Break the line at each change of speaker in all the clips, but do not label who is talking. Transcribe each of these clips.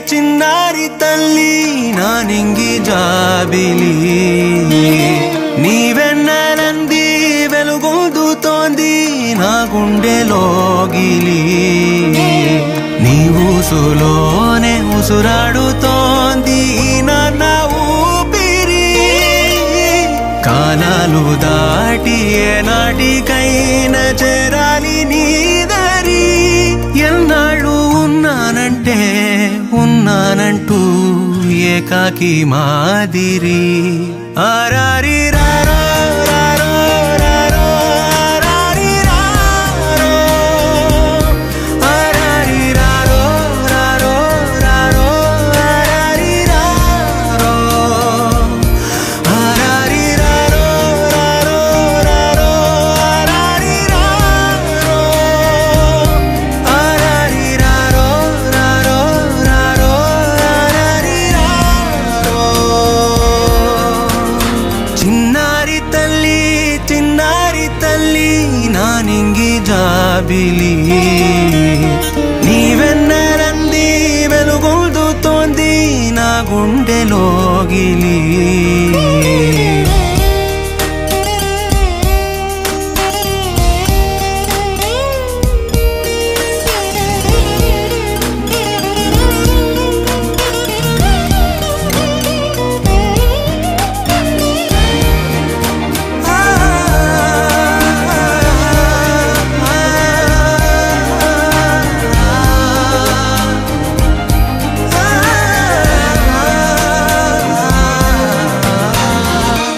చిన్నారి తల్లి నానింగి జాబిలి నీవెన్నెలంది వెలుగొందుతోంది నా గుండెలోగిలి నీ ఊసులోనే ఉసురాడుతోంది నాన్న ఊపిరి కాలాలు దాటి ఏనాటికైనా చేరాలి నీ దరి ఎన్నాళ్ళు ఉన్నానంటూ ఏకాకి మాదిరి ఆరారి రారో రారో రారో ఆరారి రారో ఆరారి రారో రారో రారో ఆరారి రారో ఆరారి రారో రారో రారో ఆరారి రారో ఆరారి రారో రారో రారో ఆరారి రారో చిన్నారి తల్లి నానింగి జాబిలి నీవెన్నెలంది వెలుగొందుతోంది నా గుండెలోగిలి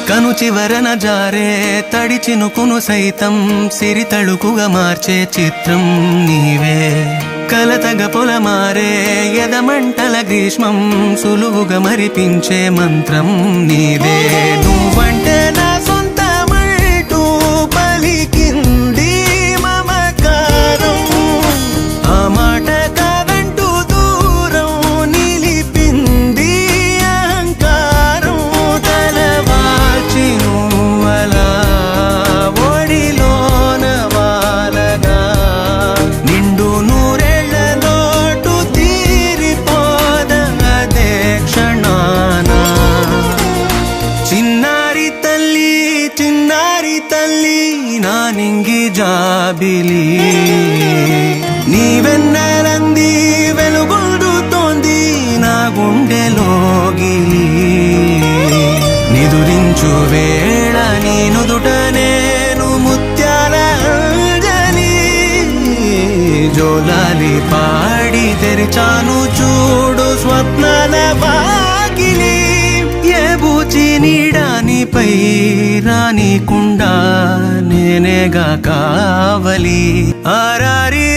కను చివరన జారే తడి చినుకును సైతం సిరి తళుకుగా మార్చే చిత్రం నీవే కలతగ పొలమారే ఎదమంటల గ్రీష్మం సులువుగా మరిపించే మంత్రం నీదే నువ్వంటే నా సొంతమంటూ పలికింది మమకారం ఆ మాట కాదంటూ దూరం నిలిపింది అహంకారం తలవాల్చి నువ్వలా ఒడిలోన వాలగా నిండు నూరేళ్ల లోటు తీరిపోద అదే క్షణాన చిన్నారి తల్లి నానింగి జాబిలి నీవెన్నెలంది వెలుగొందుతోంది నా గుండెలోగిలి నిదురించు వేళ నీ నుదుట నేను ముత్యాల అంజలి జోలాలి పాడి తెరిచాను చూడు స్వప్నాల వాకిలి ఏ బూచి నీడానిపై రానికుండా నేనేగా కావలి ఆరారి